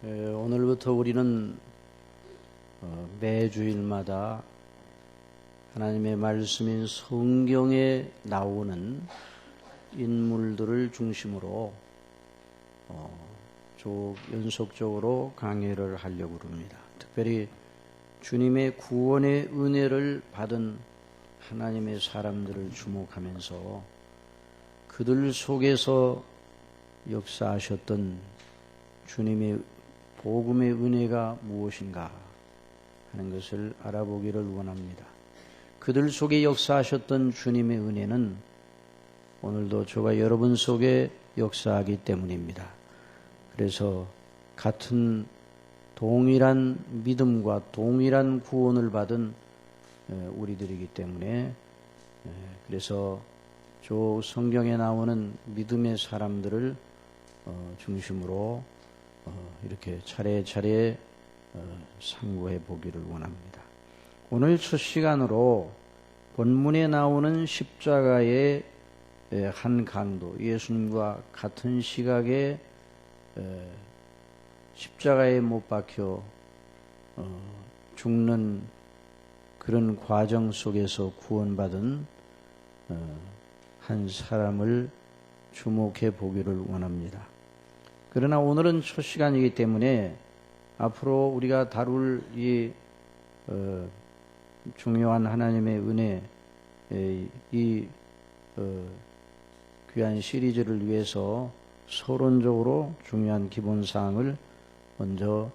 오늘부터 우리는 매주일마다 하나님의 말씀인 성경에 나오는 인물들을 중심으로 쭉 연속적으로 강의를 하려고 합니다. 특별히 주님의 구원의 은혜를 받은 하나님의 사람들을 주목하면서 그들 속에서 역사하셨던 주님의 복음의 은혜가 무엇인가 하는 것을 알아보기를 원합니다. 그들 속에 역사하셨던 주님의 은혜는 오늘도 저와 여러분 속에 역사하기 때문입니다. 그래서 같은 동일한 믿음과 동일한 구원을 받은 우리들이기 때문에 그래서 저 성경에 나오는 믿음의 사람들을 중심으로 이렇게 차례차례 상고해 보기를 원합니다. 오늘 첫 시간으로 본문에 나오는 십자가의 한 강도, 예수님과 같은 시각에 십자가에 못 박혀 죽는 그런 과정 속에서 구원받은 한 사람을 주목해 보기를 원합니다. 그러나 오늘은 첫 시간이기 때문에 앞으로 우리가 다룰 이 중요한 하나님의 은혜, 이 귀한 시리즈를 위해서 서론적으로 중요한 기본사항을 먼저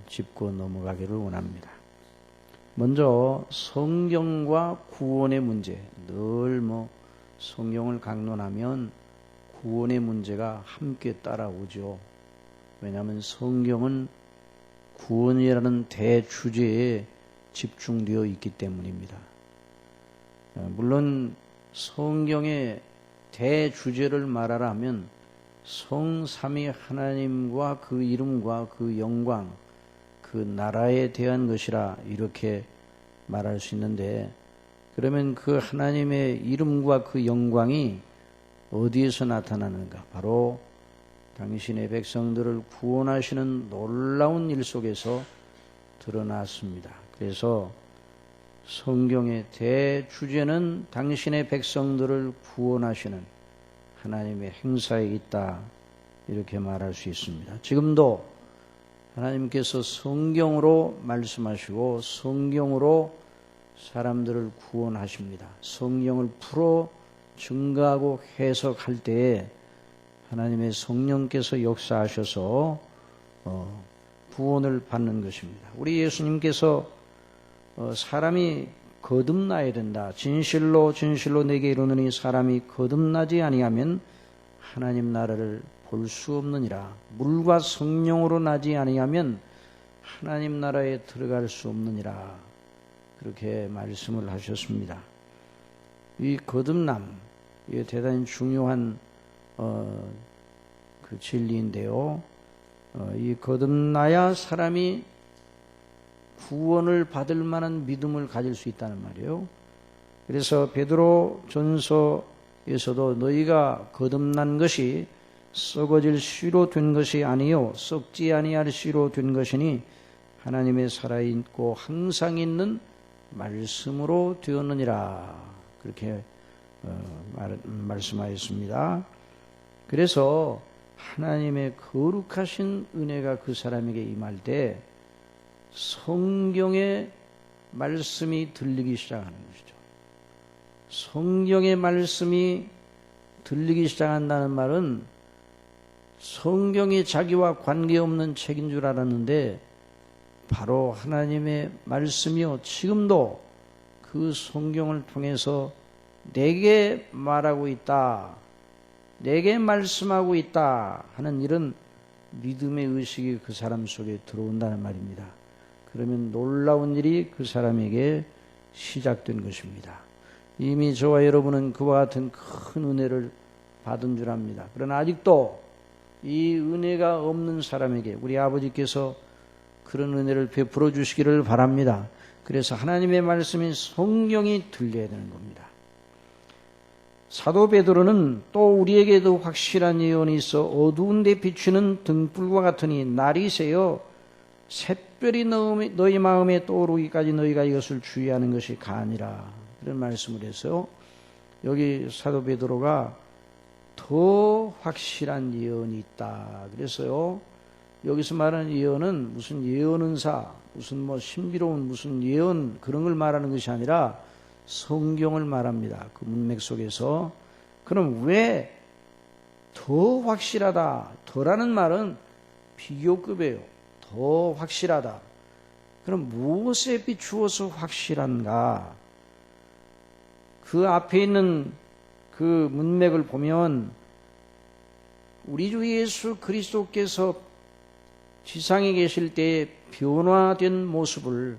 짚고 넘어가기를 원합니다. 먼저 성경과 구원의 문제, 늘 성경을 강론하면 구원의 문제가 함께 따라오죠. 왜냐하면 성경은 구원이라는 대주제에 집중되어 있기 때문입니다. 물론 성경의 대주제를 말하라면 성삼위 하나님과 그 이름과 그 영광, 그 나라에 대한 것이라 이렇게 말할 수 있는데, 그러면 그 하나님의 이름과 그 영광이 어디에서 나타나는가? 바로 당신의 백성들을 구원하시는 놀라운 일 속에서 드러났습니다. 그래서 성경의 대주제는 당신의 백성들을 구원하시는 하나님의 행사에 있다, 이렇게 말할 수 있습니다. 지금도 하나님께서 성경으로 말씀하시고 성경으로 사람들을 구원하십니다. 성경을 풀어 증거하고 해석할 때에 하나님의 성령께서 역사하셔서 구원을 받는 것입니다. 우리 예수님께서 사람이 거듭나야 된다. 진실로 내게 이르노니 사람이 거듭나지 아니하면 하나님 나라를 볼 수 없느니라. 물과 성령으로 나지 아니하면 하나님 나라에 들어갈 수 없느니라. 그렇게 말씀을 하셨습니다. 이 거듭남, 이게 대단히 중요한 그 진리인데요. 이 거듭나야 사람이 구원을 받을 만한 믿음을 가질 수 있다는 말이에요. 그래서 베드로 전서에서도 너희가 거듭난 것이 썩어질 씨로 된 것이 아니요 썩지 아니할 씨로 된 것이니 하나님의 살아있고 항상 있는 말씀으로 되었느니라. 그렇게 말씀하였습니다. 그래서 하나님의 거룩하신 은혜가 그 사람에게 임할 때 성경의 말씀이 들리기 시작하는 것이죠. 성경의 말씀이 들리기 시작한다는 말은 성경이 자기와 관계없는 책인 줄 알았는데 바로 하나님의 말씀이요, 지금도 그 성경을 통해서 내게 말하고 있다, 내게 말씀하고 있다 하는 이런 믿음의 의식이 그 사람 속에 들어온다는 말입니다. 그러면 놀라운 일이 그 사람에게 시작된 것입니다. 이미 저와 여러분은 그와 같은 큰 은혜를 받은 줄 압니다. 그러나 아직도 이 은혜가 없는 사람에게 우리 아버지께서 그런 은혜를 베풀어 주시기를 바랍니다. 그래서 하나님의 말씀인 성경이 들려야 되는 겁니다. 사도 베드로는 또 우리에게도 확실한 예언이 있어 어두운 데 비추는 등불과 같으니 날이 새어 샛별이 너희 마음에 떠오르기까지 너희가 이것을 주의하는 것이 가니라. 그런 말씀을 해서 여기 사도 베드로가 더 확실한 예언이 있다. 그래서요, 여기서 말하는 예언은 무슨 예언은사, 무슨 뭐 신비로운 무슨 예언 그런 걸 말하는 것이 아니라 성경을 말합니다. 그 문맥 속에서. 그럼 왜 더 확실하다, 더라는 말은 비교급이에요. 더 확실하다. 그럼 무엇에 비추어서 확실한가? 그 앞에 있는 그 문맥을 보면 우리 주 예수 그리스도께서 지상에 계실 때 변화된 모습을,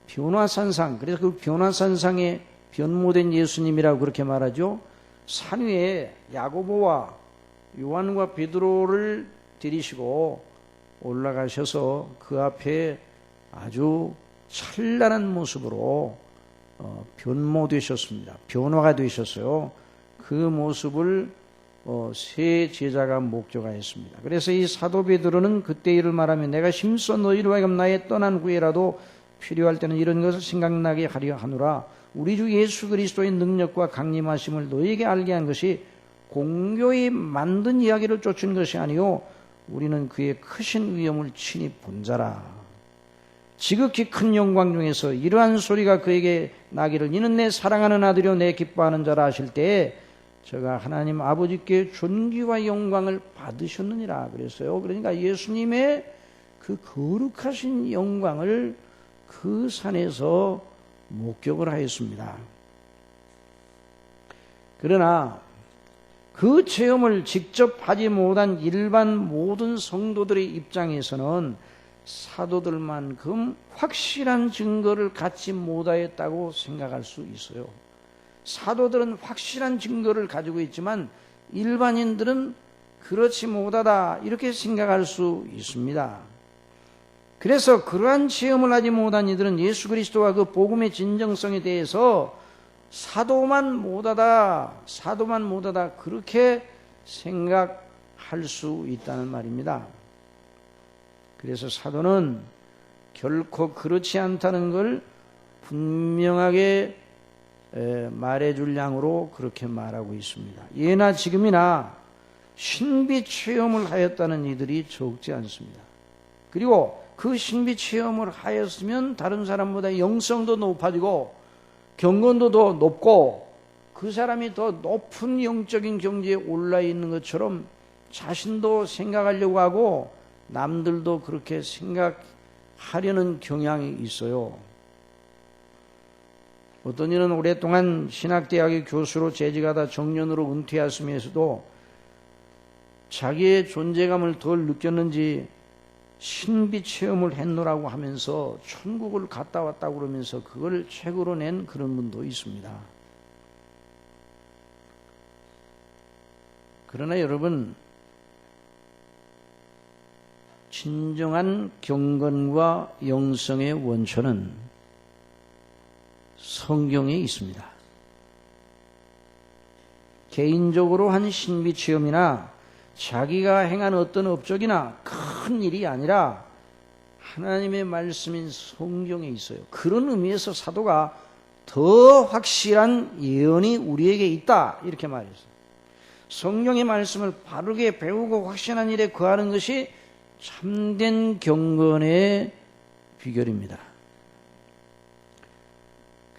변화산상, 그래서 그 변화산상에 변모된 예수님이라고 그렇게 말하죠. 산 위에 야고보와 요한과 베드로를 데리시고 올라가셔서 그 앞에 아주 찬란한 모습으로 변모되셨습니다. 변화가 되셨어요. 그 모습을 세 제자가 목격하였습니다. 그래서 이 사도 베드로는 그때 이를 말하면 내가 힘써 너희로 하여금 나의 떠난 후에라도 필요할 때는 이런 것을 생각나게 하려 하노라. 우리 주 예수 그리스도의 능력과 강림하심을 너희에게 알게 한 것이 공교히 만든 이야기를 쫓은 것이 아니요 우리는 그의 크신 위엄을 친히 본 자라. 지극히 큰 영광 중에서 이러한 소리가 그에게 나기를 이는 내 사랑하는 아들이요 내 기뻐하는 자라 하실 때에 저가 하나님 아버지께 존귀와 영광을 받으셨느니라 그랬어요. 그러니까 예수님의 그 거룩하신 영광을 그 산에서 목격을 하였습니다. 그러나 그 체험을 직접 하지 못한 일반 모든 성도들의 입장에서는 사도들만큼 확실한 증거를 갖지 못하였다고 생각할 수 있어요. 사도들은 확실한 증거를 가지고 있지만 일반인들은 그렇지 못하다 이렇게 생각할 수 있습니다. 그래서 그러한 체험을 하지 못한 이들은 예수 그리스도와 그 복음의 진정성에 대해서 사도만 못하다 그렇게 생각할 수 있다는 말입니다. 그래서 사도는 결코 그렇지 않다는 걸 분명하게 말해줄 양으로 그렇게 말하고 있습니다. 예나 지금이나 신비 체험을 하였다는 이들이 적지 않습니다. 그리고 그 신비 체험을 하였으면 다른 사람보다 영성도 높아지고 경건도 더 높고 그 사람이 더 높은 영적인 경지에 올라 있는 것처럼 자신도 생각하려고 하고 남들도 그렇게 생각하려는 경향이 있어요. 어떤 이는 오랫동안 신학대학의 교수로 재직하다 정년으로 은퇴하시면서도 자기의 존재감을 덜 느꼈는지 신비 체험을 했노라고 하면서 천국을 갔다 왔다고 그러면서 그걸 책으로 낸 그런 분도 있습니다. 그러나 여러분, 진정한 경건과 영성의 원천은 성경에 있습니다. 개인적으로 한 신비 체험이나 자기가 행한 어떤 업적이나 큰 일이 아니라 하나님의 말씀인 성경에 있어요. 그런 의미에서 사도가 더 확실한 예언이 우리에게 있다 이렇게 말했어요. 성경의 말씀을 바르게 배우고 확신한 일에 거하는 것이 참된 경건의 비결입니다.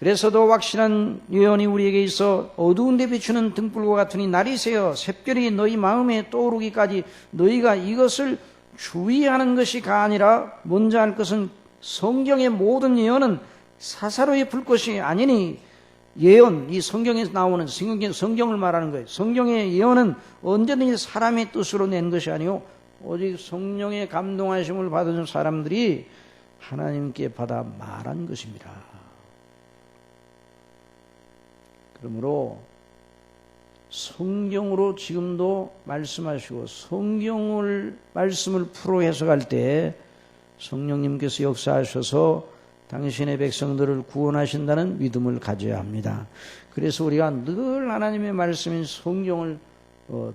그래서 더 확실한 예언이 우리에게 있어 어두운 데 비추는 등불과 같으니 날이 새어 샛별이 너희 마음에 떠오르기까지 너희가 이것을 주의하는 것이가 아니라 먼저 할 것은 성경의 모든 예언은 사사로이 불것이 아니니 예언, 이 성경에서 나오는 성경을 말하는 거예요. 성경의 예언은 언제든지 사람의 뜻으로 낸 것이 아니요 오직 성령의 감동하심을 받은 사람들이 하나님께 받아 말한 것입니다. 그러므로 성경으로 지금도 말씀하시고 말씀을 풀어 해석할 때 성령님께서 역사하셔서 당신의 백성들을 구원하신다는 믿음을 가져야 합니다. 그래서 우리가 늘 하나님의 말씀인 성경을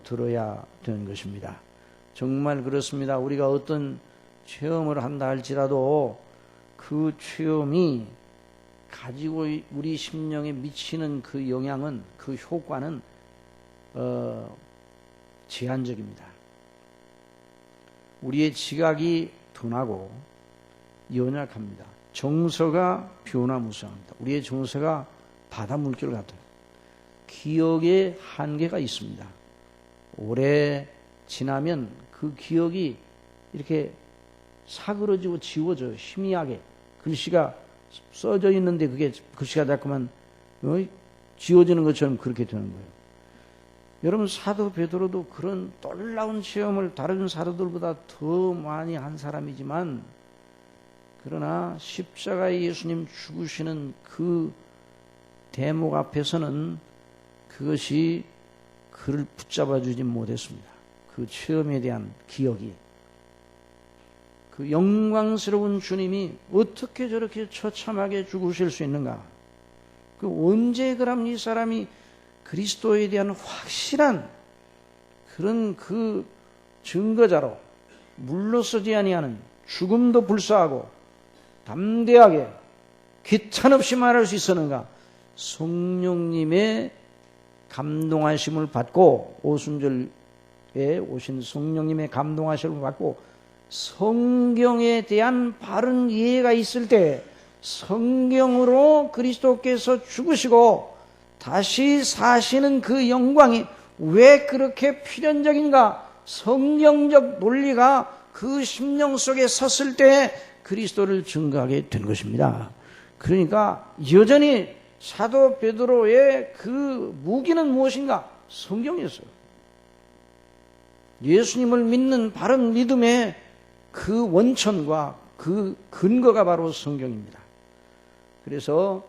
들어야 되는 것입니다. 정말 그렇습니다. 우리가 어떤 체험을 한다 할지라도 그 체험이 가지고 우리 심령에 미치는 그 영향은, 그 효과는 제한적입니다. 우리의 지각이 둔하고 연약합니다. 정서가 변화무쌍합니다. 우리의 정서가 바다 물결 같아요. 기억에 한계가 있습니다. 오래 지나면 그 기억이 이렇게 사그러지고 지워져요. 희미하게 글씨가 써져 있는데 그게 글씨가 자꾸만 지워지는 것처럼 그렇게 되는 거예요. 여러분, 사도 베드로도 그런 놀라운 체험을 다른 사도들보다 더 많이 한 사람이지만, 그러나 십자가의 예수님 죽으시는 그 대목 앞에서는 그것이 그를 붙잡아 주지 못했습니다. 그 체험에 대한 기억이. 그 영광스러운 주님이 어떻게 저렇게 처참하게 죽으실 수 있는가? 그 언제 그럼 이 사람이 그리스도에 대한 확실한 그런 그 증거자로 물러서지 아니하는, 죽음도 불사하고 담대하게 기탄 없이 말할 수 있었는가? 성령님의 감동하심을 받고, 오순절에 오신 성령님의 감동하심을 받고 성경에 대한 바른 이해가 있을 때, 성경으로 그리스도께서 죽으시고 다시 사시는 그 영광이 왜 그렇게 필연적인가? 성경적 논리가 그 심령 속에 섰을 때 그리스도를 증거하게 된 것입니다. 그러니까 여전히 사도 베드로의 그 무기는 무엇인가? 성경이었어요. 예수님을 믿는 바른 믿음의 그 원천과 그 근거가 바로 성경입니다. 그래서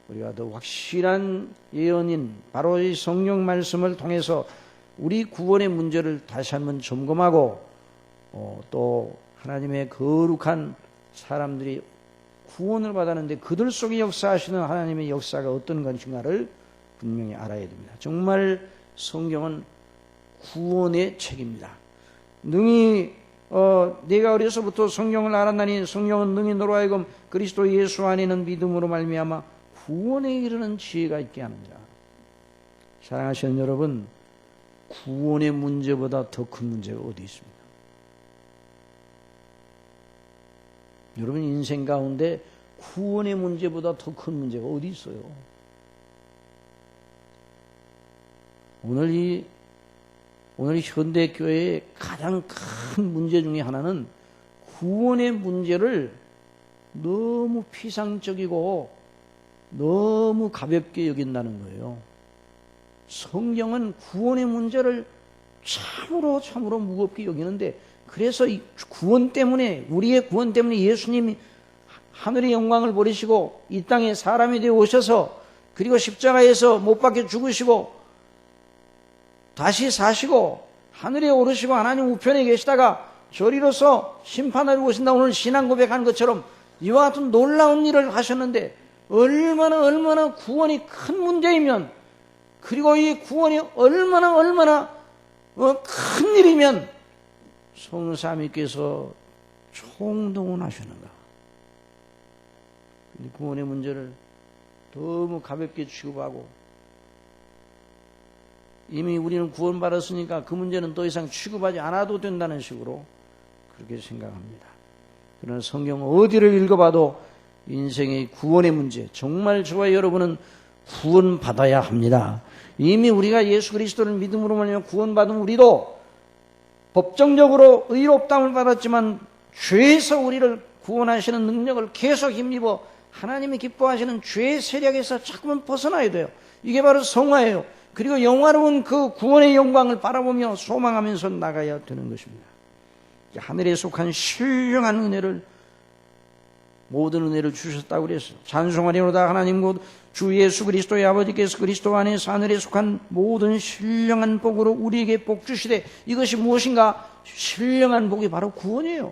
우리가 더 확실한 예언인 바로 이 성경 말씀을 통해서 우리 구원의 문제를 다시 한번 점검하고, 또 하나님의 거룩한 사람들이 구원을 받았는데 그들 속에 역사하시는 하나님의 역사가 어떤 것인가를 분명히 알아야 됩니다. 정말 성경은 구원의 책입니다. 능히 내가 어려서부터 성경을 알았나니 성경은 능히 너로 하여금 그리스도 예수 안에 있는 믿음으로 말미암아 구원에 이르는 지혜가 있게 합니다. 사랑하시는 여러분, 구원의 문제보다 더 큰 문제가 어디 있습니까? 여러분 인생 가운데 구원의 문제보다 더 큰 문제가 어디 있어요? 오늘 현대교회의 가장 큰 문제 중에 하나는 구원의 문제를 너무 피상적이고 너무 가볍게 여긴다는 거예요. 성경은 구원의 문제를 참으로 무겁게 여기는데, 그래서 이 구원 때문에, 우리의 구원 때문에 예수님이 하늘의 영광을 버리시고 이 땅에 사람이 되어 오셔서, 그리고 십자가에서 못 박혀 죽으시고 다시 사시고 하늘에 오르시고 하나님 우편에 계시다가 저리로서 심판하러 오신다, 오늘 신앙 고백하는 것처럼 이와 같은 놀라운 일을 하셨는데, 얼마나 구원이 큰 문제이면, 그리고 이 구원이 얼마나 큰 일이면 성삼위께서 총동원하시는가? 구원의 문제를 너무 가볍게 취급하고, 이미 우리는 구원받았으니까 그 문제는 더 이상 취급하지 않아도 된다는 식으로 그렇게 생각합니다. 그러나 성경 어디를 읽어봐도 인생의 구원의 문제, 정말 저와 여러분은 구원받아야 합니다. 이미 우리가 예수 그리스도를 믿음으로 말하면 구원받은 우리도 법정적으로 의롭다함을 받았지만, 죄에서 우리를 구원하시는 능력을 계속 힘입어 하나님이 기뻐하시는 죄의 세력에서 자꾸만 벗어나야 돼요. 이게 바로 성화예요. 그리고 영화로운 그 구원의 영광을 바라보며 소망하면서 나가야 되는 것입니다. 하늘에 속한 신령한 은혜를, 모든 은혜를 주셨다고 그랬어요. 찬송하리로다 하나님 곧 주 예수 그리스도의 아버지께서 그리스도 안에서 하늘에 속한 모든 신령한 복으로 우리에게 복 주시되, 이것이 무엇인가? 신령한 복이 바로 구원이에요.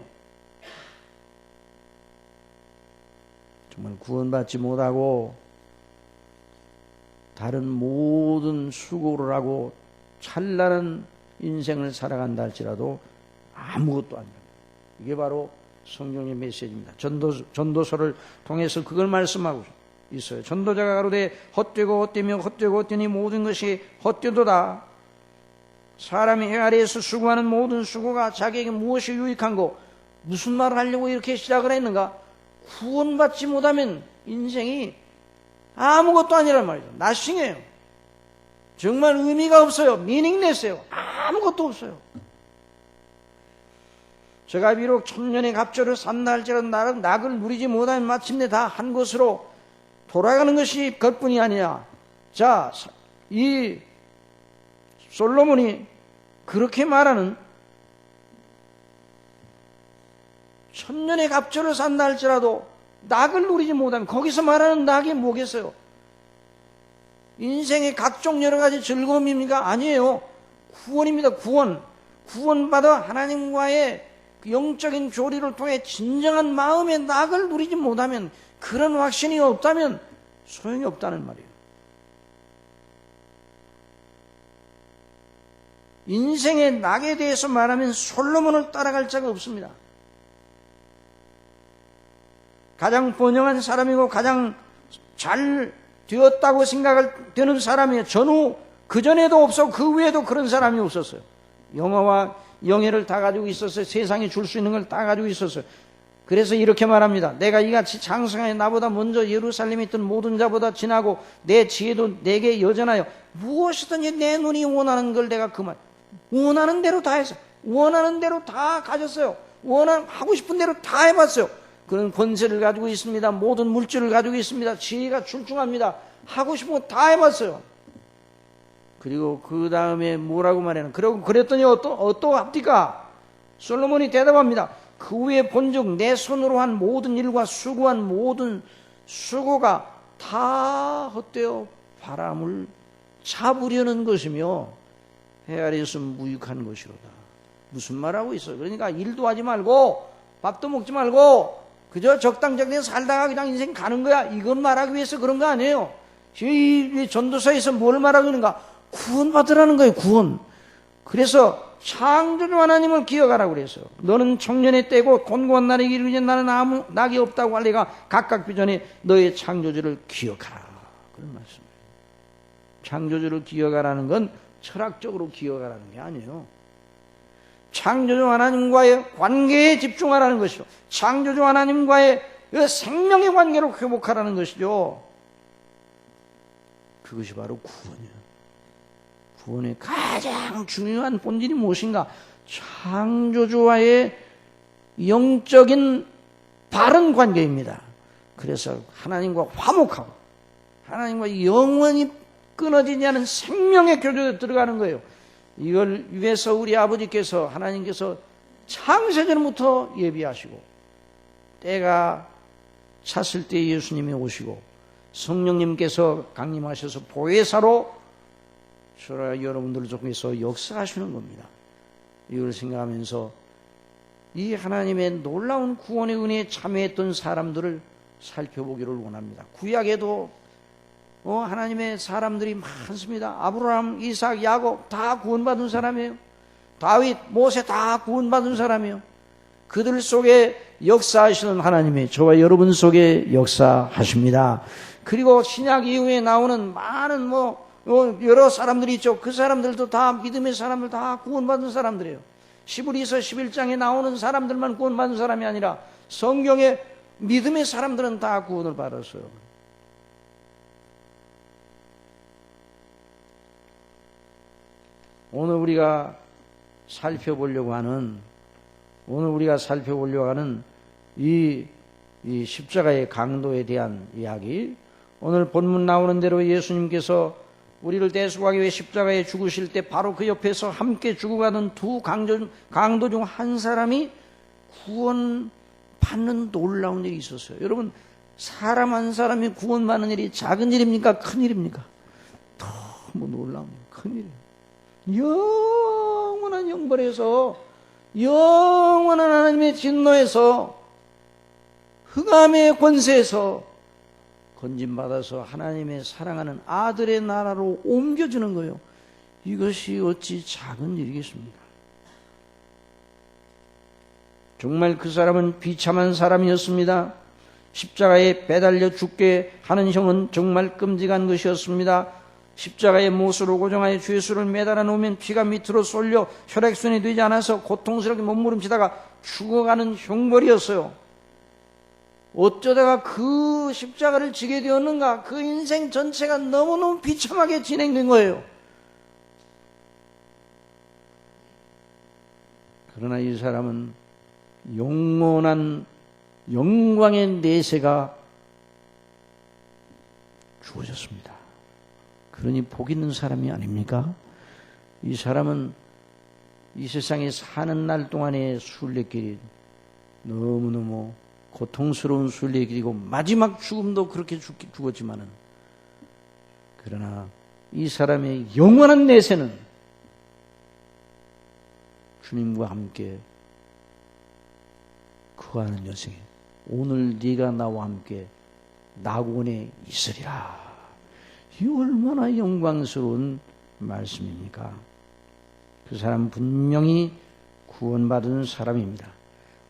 정말 구원받지 못하고 다른 모든 수고를 하고 찬란한 인생을 살아간다 할지라도 아무것도 아니에요. 이게 바로 성경의 메시지입니다. 전도서를 통해서 그걸 말씀하고 있어요. 전도자가 가로되 헛되고 헛되며 헛되고 헛되니 모든 것이 헛되도다. 사람이 해 아래에서 수고하는 모든 수고가 자기에게 무엇이 유익한고, 무슨 말을 하려고 이렇게 시작을 했는가? 구원받지 못하면 인생이 아무것도 아니란 말이죠. 나싱이에요. 정말 의미가 없어요. 미닝레스예요. 아무것도 없어요. 제가 비록 천년의 갑절을 산다 할지라도 낙을 누리지 못하면 마침내 다 한 것으로 돌아가는 것이 그것뿐이 아니야. 자, 이 솔로몬이 그렇게 말하는 천년의 갑절을 산다 할지라도 낙을 누리지 못하면, 거기서 말하는 낙이 뭐겠어요? 인생의 각종 여러 가지 즐거움입니까? 아니에요. 구원입니다. 구원받아 하나님과의 영적인 교리를 통해 진정한 마음의 낙을 누리지 못하면, 그런 확신이 없다면 소용이 없다는 말이에요. 인생의 낙에 대해서 말하면 솔로몬을 따라갈 자가 없습니다. 가장 번영한 사람이고 가장 잘 되었다고 생각을 되는 사람이에요. 전후 그전에도 없었고 그 위에도 그런 사람이 없었어요. 영화와 영예를 다 가지고 있었어요. 세상에 줄 수 있는 걸 다 가지고 있었어요. 그래서 이렇게 말합니다. 내가 이같이 장성하여 나보다 먼저 예루살렘에 있던 모든 자보다 진하고 내 지혜도 내게 여전하여 무엇이든지 내 눈이 원하는 걸 내가 그만 원하는 대로 다 했어요. 원하는 대로 다 가졌어요. 하고 싶은 대로 다 해봤어요. 그런 권세를 가지고 있습니다. 모든 물질을 가지고 있습니다. 지혜가 출중합니다. 하고 싶은 거 다 해봤어요. 그리고 그 다음에 뭐라고 말하는? 그랬더니 어떠합니까? 솔로몬이 대답합니다. 그 후에 본즉 내 손으로 한 모든 일과 수고한 모든 수고가 다 헛되어 바람을 잡으려는 것이며 헤아려서 무익한 것이로다. 무슨 말하고 있어요? 그러니까 일도 하지 말고 밥도 먹지 말고 그저 적당적당히 살다가 그냥 인생 가는 거야. 이건 말하기 위해서 그런 거 아니에요. 이 전도서에서 뭘 말하고 있는가? 구원받으라는 거예요. 구원. 그래서 창조주 하나님을 기억하라고 그랬어요. 너는 청년의 때고 곤고한 날에 이르기 전 나는 아무 낙이 없다고 할 내가 각각 비전에 너의 창조주를 기억하라. 그런 말씀이에요. 창조주를 기억하라는 건 철학적으로 기억하라는 게 아니에요. 창조주 하나님과의 관계에 집중하라는 것이죠. 창조주 하나님과의 생명의 관계로 회복하라는 것이죠. 그것이 바로 구원이에요. 구원의 가장 중요한 본질이 무엇인가? 창조주와의 영적인 바른 관계입니다. 그래서 하나님과 화목하고 하나님과 영원히 끊어지지 않은 생명의 교제에 들어가는 거예요. 이걸 위해서 우리 아버지께서 하나님께서 창세전부터 예비하시고 때가 찼을 때 예수님이 오시고 성령님께서 강림하셔서 보혜사로 저와 여러분들을 통해서 역사하시는 겁니다. 이걸 생각하면서 이 하나님의 놀라운 구원의 은혜에 참여했던 사람들을 살펴보기를 원합니다. 구약에도 하나님의 사람들이 많습니다. 아브라함, 이삭, 야곱 다 구원받은 사람이에요. 다윗, 모세 다 구원받은 사람이에요. 그들 속에 역사하시는 하나님이 저와 여러분 속에 역사하십니다. 그리고 신약 이후에 나오는 많은 여러 사람들이 있죠. 그 사람들도 다 믿음의 사람들 다 구원받은 사람들이에요. 히브리서 11장에 나오는 사람들만 구원받은 사람이 아니라 성경의 믿음의 사람들은 다 구원을 받았어요. 오늘 우리가 살펴보려고 하는 이 십자가의 강도에 대한 이야기, 오늘 본문 나오는 대로 예수님께서 우리를 대속하기 위해 십자가에 죽으실 때 바로 그 옆에서 함께 죽어가던 두 강도 중 한 사람이 구원받는 놀라운 일이 있었어요. 여러분, 사람 한 사람이 구원받는 일이 작은 일입니까? 큰 일입니까? 너무 놀라운 큰 일이에요. 영원한 형벌에서, 영원한 하나님의 진노에서, 흑암의 권세에서 건진받아서 하나님의 사랑하는 아들의 나라로 옮겨주는 거예요. 이것이 어찌 작은 일이겠습니까? 정말 그 사람은 비참한 사람이었습니다. 십자가에 매달려 죽게 하는 형은 정말 끔찍한 것이었습니다. 십자가에 못으로 고정하여 주 예수를 매달아 놓으면 피가 밑으로 쏠려 혈액순환이 되지 않아서 고통스럽게 몸부림치다가 죽어가는 형벌이었어요. 어쩌다가 그 십자가를 지게 되었는가? 그 인생 전체가 너무너무 비참하게 진행된 거예요. 그러나 이 사람은 영원한 영광의 내세가 주어졌습니다. 그러니 복 있는 사람이 아닙니까? 이 사람은 이 세상에 사는 날 동안의 순례길이 너무너무 고통스러운 순례길이고 마지막 죽음도 그렇게 죽었지만은, 그러나 이 사람의 영원한 내세는 주님과 함께 거하는 여생에 오늘 네가 나와 함께 낙원에 있으리라. 이 얼마나 영광스러운 말씀입니까? 그 사람 분명히 구원받은 사람입니다.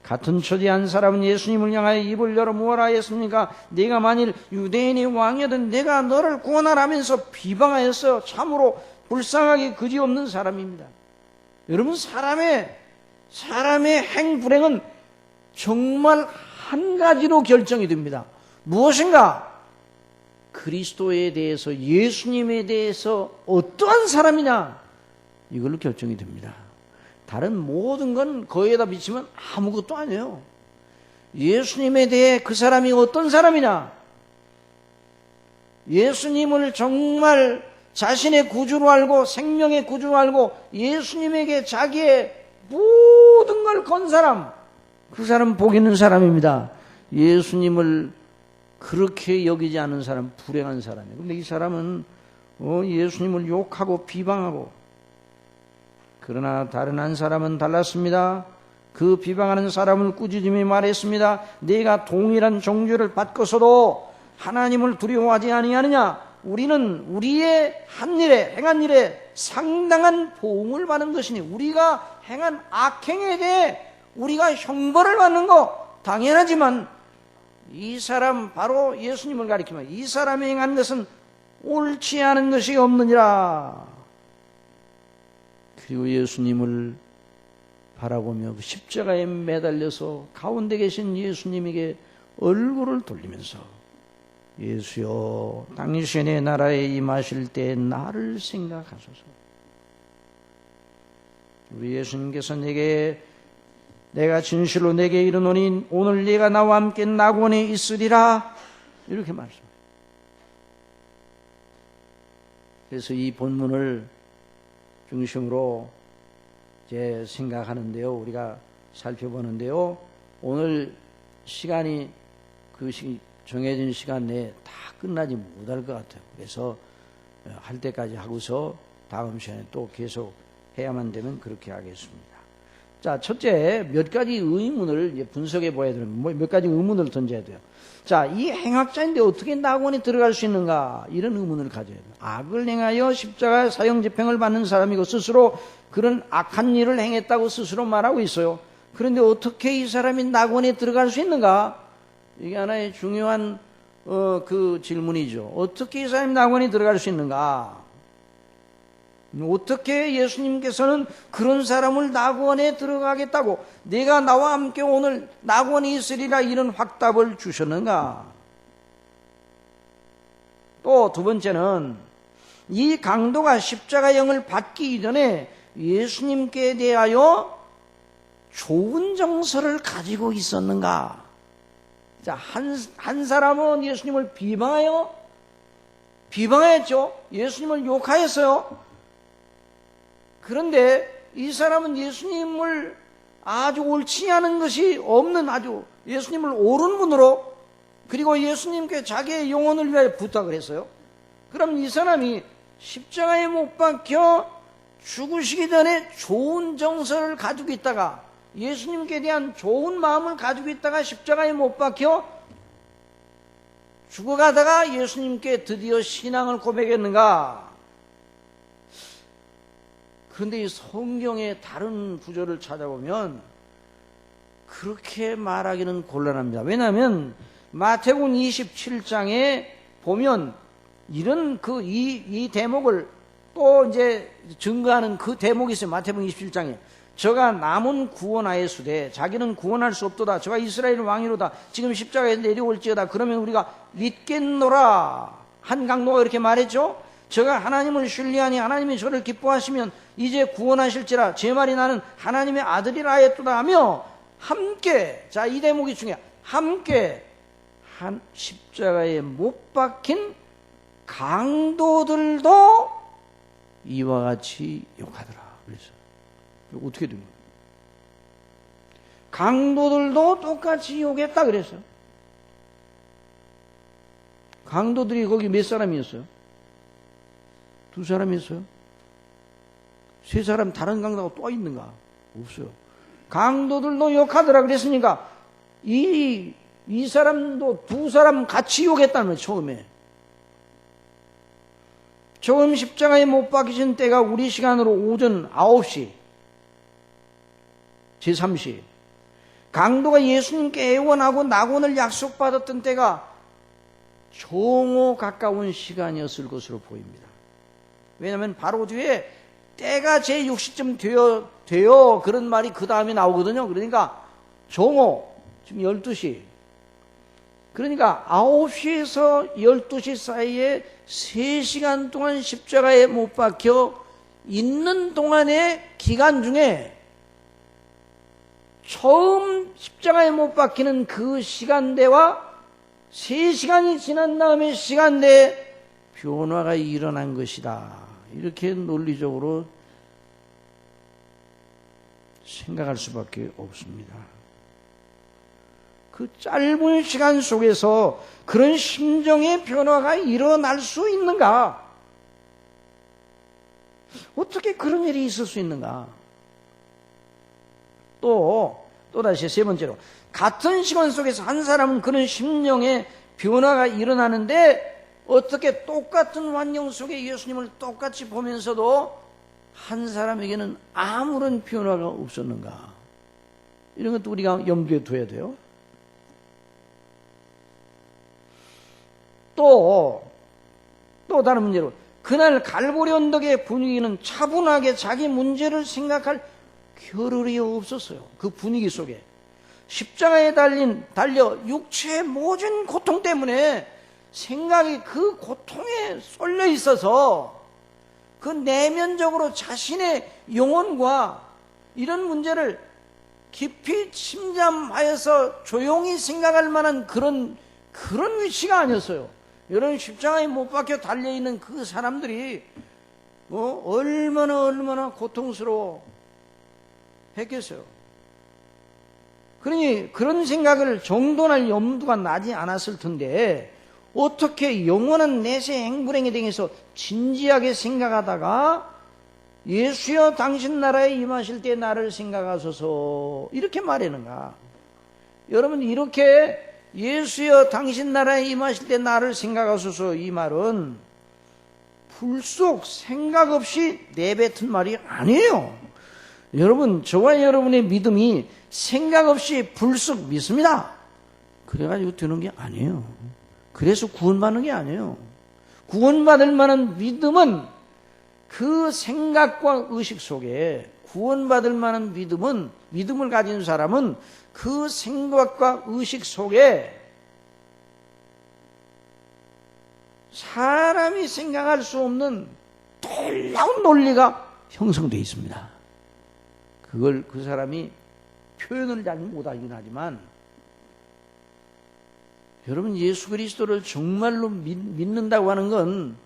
같은 처지 한 사람은 예수님을 향하여 입을 열어 무엇라 했습니까? 네가 만일 유대인의 왕이든 내가 너를 구원하라면서 비방하였어요. 참으로 불쌍하게 그지없는 사람입니다. 여러분, 사람의 행불행은 정말 한 가지로 결정이 됩니다. 무엇인가? 그리스도에 대해서, 예수님에 대해서 어떠한 사람이냐, 이걸로 결정이 됩니다. 다른 모든 건 거기에다 비치면 아무것도 아니에요. 예수님에 대해 그 사람이 어떤 사람이냐, 예수님을 정말 자신의 구주로 알고 생명의 구주로 알고 예수님에게 자기의 모든 걸 건 사람, 그 사람은 복 있는 사람입니다. 예수님을 그렇게 여기지 않은 사람, 불행한 사람이에요. 그런데 이 사람은 예수님을 욕하고 비방하고, 그러나 다른 한 사람은 달랐습니다. 그 비방하는 사람을 꾸짖으며 말했습니다. 네가 동일한 종교를 받고서도 하나님을 두려워하지 아니하느냐? 우리는 우리의 한 일에, 행한 일에 상당한 보응을 받는 것이니, 우리가 행한 악행에 대해 우리가 형벌을 받는 거 당연하지만, 이 사람, 바로 예수님을 가리키면 이 사람이 행한 것은 옳지 않은 것이 없느니라. 그리고 예수님을 바라보며 그 십자가에 매달려서 가운데 계신 예수님에게 얼굴을 돌리면서, 예수여, 당신의 나라에 임하실 때 나를 생각하소서. 우리 예수님께서 내가 진실로 내게 이르노니 오늘 네가 나와 함께 낙원에 있으리라, 이렇게 말씀합니다. 그래서 이 본문을 중심으로 이제 생각하는데요, 우리가 살펴보는데요, 오늘 시간이 정해진 시간 내에 다 끝나지 못할 것 같아요. 그래서 할 때까지 하고서 다음 시간에 또 계속 해야만 되면 그렇게 하겠습니다. 자, 첫째, 몇 가지 의문을 이제 분석해 봐야 되는, 몇 가지 의문을 던져야 돼요. 자, 이 행악자인데 어떻게 낙원에 들어갈 수 있는가? 이런 의문을 가져야 돼요. 악을 행하여 십자가 사형 집행을 받는 사람이고 스스로 그런 악한 일을 행했다고 스스로 말하고 있어요. 그런데 어떻게 이 사람이 낙원에 들어갈 수 있는가? 이게 하나의 중요한 그 질문이죠. 어떻게 이 사람이 낙원에 들어갈 수 있는가? 어떻게 예수님께서는 그런 사람을 낙원에 들어가겠다고, 내가 나와 함께 오늘 낙원에 있으리라, 이런 확답을 주셨는가? 또 두 번째는, 이 강도가 십자가형을 받기 이전에 예수님께 대하여 좋은 정서를 가지고 있었는가? 자, 한 사람은 예수님을 비방했죠. 예수님을 욕하였어요. 그런데 이 사람은 예수님을 아주 옳지 않은 것이 없는, 아주 예수님을 옳은 분으로, 그리고 예수님께 자기의 영혼을 위하여 부탁을 했어요. 그럼 이 사람이 십자가에 못 박혀 죽으시기 전에 좋은 정서를 가지고 있다가, 예수님께 대한 좋은 마음을 가지고 있다가 십자가에 못 박혀 죽어가다가 예수님께 드디어 신앙을 고백했는가? 그런데 이 성경의 다른 구절을 찾아보면 그렇게 말하기는 곤란합니다. 왜냐하면 마태복음 27장에 보면 이런 이 대목을 또 이제 증거하는 그 대목이 있어요. 마태복음 27장에 저가 남은 구원하였으되 자기는 구원할 수 없도다. 저가 이스라엘 왕이로다. 지금 십자가에 내려올지어다. 그러면 우리가 믿겠노라. 한 강도가 이렇게 말했죠. 저가 하나님을 신뢰하니 하나님이 저를 기뻐하시면 이제 구원하실지라. 제 말이 나는 하나님의 아들이라 하였도다 하며 함께, 자, 이 대목이 중요해. 함께 한 십자가에 못 박힌 강도들도 이와 같이 욕하더라. 그래서 어떻게 된 거예요? 강도들도 똑같이 욕했다 그랬어요. 강도들이 거기 몇 사람이었어요? 2사람이었어요? 3사람 다른 강도가 또 있는가? 없어요. 강도들도 욕하더라 그랬으니까 이 사람도 2사람 같이 욕했다는 거예요. 처음에. 처음 십자가에 못 박히신 때가 우리 시간으로 오전 9시 제3시 강도가 예수님께 애원하고 낙원을 약속받았던 때가 정오 가까운 시간이었을 것으로 보입니다. 왜냐하면 바로 뒤에 때가 제60쯤 되어 그런 말이 그 다음에 나오거든요. 그러니까 정오 지금 12시 그러니까 9시에서 12시 사이에 3시간 동안 십자가에 못 박혀 있는 동안의 기간 중에 처음 십자가에 못 박히는 그 시간대와 3시간이 지난 다음에 시간대에 변화가 일어난 것이다. 이렇게 논리적으로 생각할 수밖에 없습니다. 그 짧은 시간 속에서 그런 심정의 변화가 일어날 수 있는가? 어떻게 그런 일이 있을 수 있는가? 또다시 3번째로 같은 시간 속에서 한 사람은 그런 심령의 변화가 일어나는데 어떻게 똑같은 환경 속에 예수님을 똑같이 보면서도 한 사람에게는 아무런 변화가 없었는가? 이런 것도 우리가 염두에 둬야 돼요. 또 다른 문제로 그날 갈보리 언덕의 분위기는 차분하게 자기 문제를 생각할 겨를이 없었어요. 그 분위기 속에 십자가에 달려 육체의 모든 고통 때문에 생각이 그 고통에 쏠려 있어서 그 내면적으로 자신의 영혼과 이런 문제를 깊이 침잠하여서 조용히 생각할 만한 그런 위치가 아니었어요. 여러분 십자가에 못 박혀 달려있는 그 사람들이 얼마나 고통스러워 했겠어요. 그러니 그런 생각을 정돈할 염두가 나지 않았을 텐데 어떻게 영원한 내세 행불행에 대해서 진지하게 생각하다가 예수여 당신 나라에 임하실 때 나를 생각하소서 이렇게 말하는가? 여러분 이렇게 예수여 당신 나라에 임하실 때 나를 생각하소서 이 말은 불쑥 생각 없이 내뱉은 말이 아니에요. 여러분 저와 여러분의 믿음이 생각 없이 불쑥 믿습니다. 그래가지고 되는 게 아니에요. 그래서 구원받는 게 아니에요. 구원받을 만한 믿음은 그 생각과 의식 속에 구원받을 만한 믿음을 가진 사람은 그 생각과 의식 속에 사람이 생각할 수 없는 놀라운 논리가 형성되어 있습니다. 그걸 그 사람이 표현을 잘 못하긴 하지만 여러분 예수 그리스도를 정말로 믿는다고 하는 건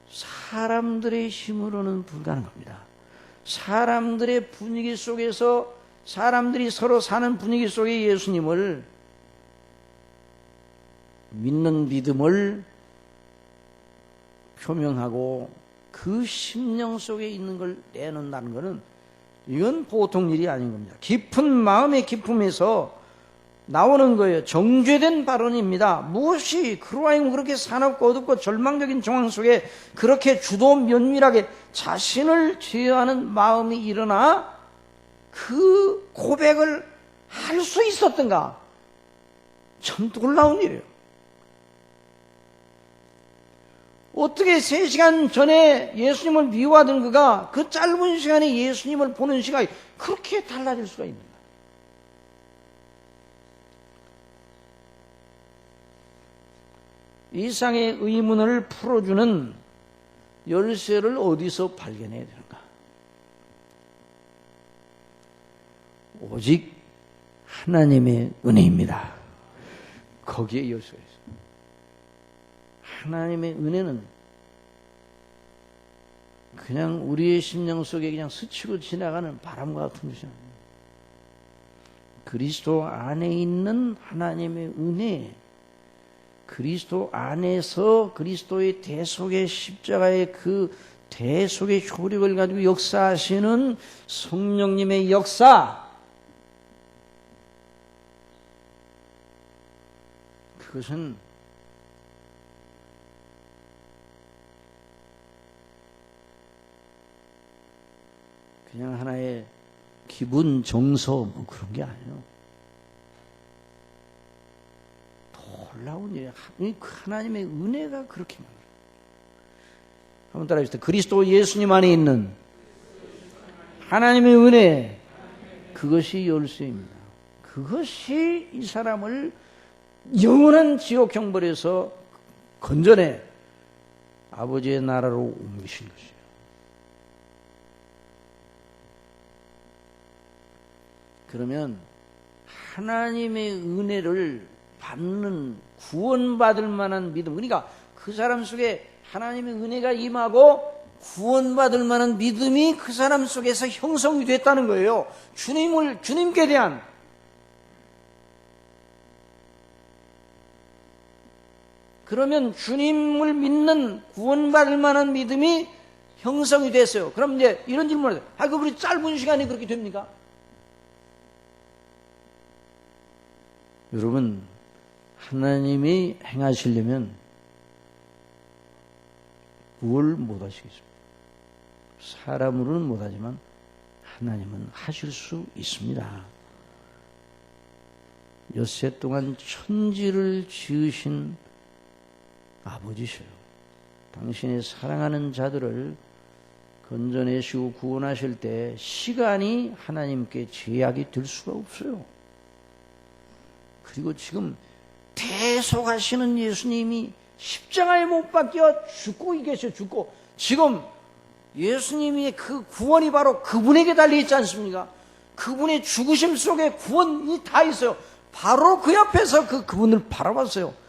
사람들의 힘으로는 불가능합니다. 사람들의 분위기 속에서 사람들이 서로 사는 분위기 속에 예수님을 믿는 믿음을 표명하고 그 심령 속에 있는 걸 내놓는다는 것은 이건 보통 일이 아닌 겁니다. 깊은 마음의 기쁨에서 나오는 거예요. 정죄된 발언입니다. 무엇이 그러하여금 그렇게 사납고 어둡고 절망적인 정황 속에 그렇게 주도 면밀하게 자신을 제어하는 마음이 일어나 그 고백을 할 수 있었던가? 참 놀라운 일이에요. 어떻게 3시간 전에 예수님을 미워하던 그가 그 짧은 시간에 예수님을 보는 시각이 그렇게 달라질 수가 있는가? 이상의 의문을 풀어주는 열쇠를 어디서 발견해야 되는가? 오직 하나님의 은혜입니다. 거기에 열쇠가 있습니다. 하나님의 은혜는 그냥 우리의 심령 속에 그냥 스치고 지나가는 바람과 같은 것이 아닙니다. 그리스도 안에 있는 하나님의 은혜, 그리스도 안에서 그리스도의 대속의 십자가의 그 대속의 효력을 가지고 역사하시는 성령님의 역사, 그것은 그냥 하나의 기분 정서 뭐 그런 게 아니에요. 놀라운 일이에요. 하나님의 은혜가 그렇게 많아요. 한번 따라해 주세요. 그리스도 예수님 안에 있는 하나님의 은혜, 그것이 열쇠입니다. 그것이 이 사람을 영원한 지옥 형벌에서 건져내 아버지의 나라로 옮기신 것이에요. 그러면 하나님의 은혜를 받는, 구원받을 만한 믿음, 그러니까 그 사람 속에 하나님의 은혜가 임하고 구원받을 만한 믿음이 그 사람 속에서 형성이 됐다는 거예요. 주님께 대한. 그러면 주님을 믿는 구원받을 만한 믿음이 형성이 됐어요. 그럼 이제 이런 질문을 해요. 그리 짧은 시간에 그렇게 됩니까? 여러분, 하나님이 행하시려면 뭘 못하시겠습니까? 사람으로는 못하지만 하나님은 하실 수 있습니다. 엿새 동안 천지를 지으신 아버지셔요. 당신의 사랑하는 자들을 건져내시고 구원하실 때 시간이 하나님께 제약이 될 수가 없어요. 그리고 지금 대속하시는 예수님이 십자가에 못 박혀 죽고 계셔. 죽고 지금 예수님의 그 구원이 바로 그분에게 달려있지 않습니까? 그분의 죽으심 속에 구원이 다 있어요. 바로 그 옆에서 그분을 바라봤어요.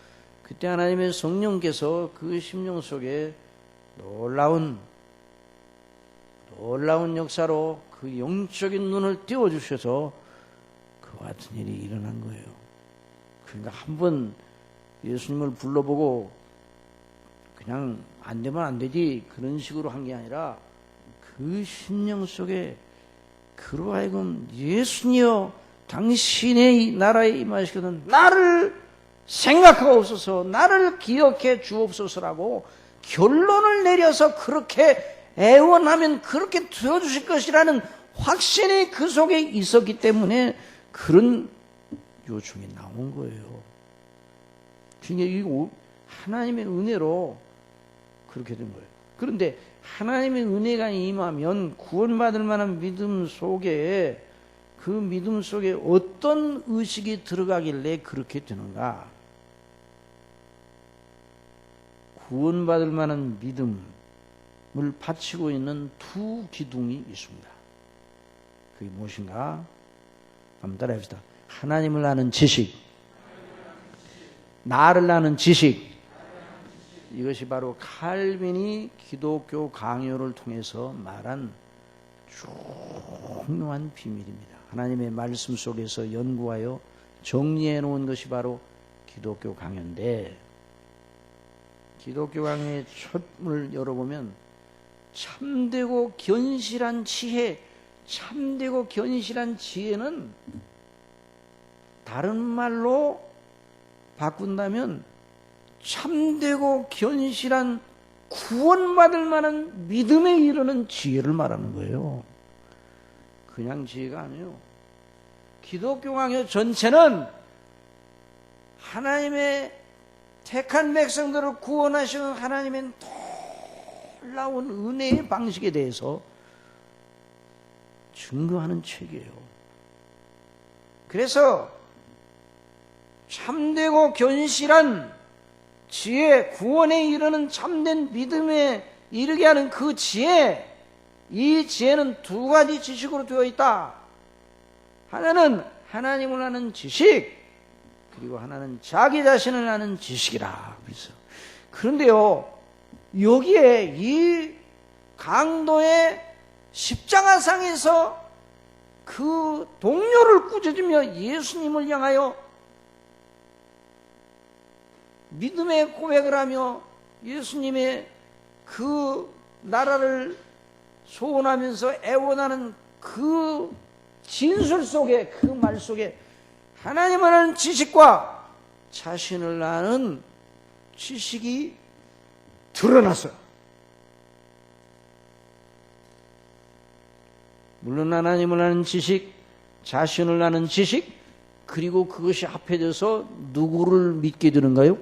그때 하나님의 성령께서 그 심령 속에 놀라운 역사로 그 영적인 눈을 띄워주셔서 그와 같은 일이 일어난 거예요. 그러니까 한번 예수님을 불러보고 그냥 안 되면 안 되지 그런 식으로 한 게 아니라 그 심령 속에 그러하여금 예수님여 당신의 나라에 임하시거든 나를 생각하옵소서, 나를 기억해 주옵소서라고 결론을 내려서 그렇게 애원하면 그렇게 되어주실 것이라는 확신이 그 속에 있었기 때문에 그런 요청이 나온 거예요. 그러니까 하나님의 은혜로 그렇게 된 거예요. 그런데 하나님의 은혜가 임하면 구원받을 만한 믿음 속에 그 믿음 속에 어떤 의식이 들어가길래 그렇게 되는가? 구원받을 만한 믿음을 바치고 있는 두 기둥이 있습니다. 그게 무엇인가? 한번 따라해 봅시다. 하나님을 아는 지식, 나를 아는 지식. 이것이 바로 칼빈이 기독교 강요를 통해서 말한 중요한 비밀입니다. 하나님의 말씀 속에서 연구하여 정리해 놓은 것이 바로 기독교 강요인데, 기독교 강요의 첫문을 열어보면 참되고 견실한 지혜, 참되고 견실한 지혜는 다른 말로 바꾼다면 참되고 견실한 구원받을 만한 믿음에 이르는 지혜를 말하는 거예요. 그냥 지혜가 아니에요. 기독교 강요 전체는 하나님의 택한 백성들을 구원하시는 하나님의 놀라운 은혜의 방식에 대해서 증거하는 책이에요. 그래서 참되고 견실한 지혜, 구원에 이르는 참된 믿음에 이르게 하는 그 지혜, 이 지혜는 두 가지 지식으로 되어 있다. 하나는 하나님을 아는 지식, 그리고 하나는 자기 자신을 아는 지식이라. 그런데요, 여기에 이 강도의 십자가상에서 그 동료를 꾸짖으며 예수님을 향하여 믿음의 고백을 하며 예수님의 그 나라를 소원하면서 애원하는 그 진술 속에, 그 말 속에 하나님을 아는 지식과 자신을 아는 지식이 드러났어요. 물론 하나님을 아는 지식, 자신을 아는 지식, 그리고 그것이 합해져서 누구를 믿게 되는가요?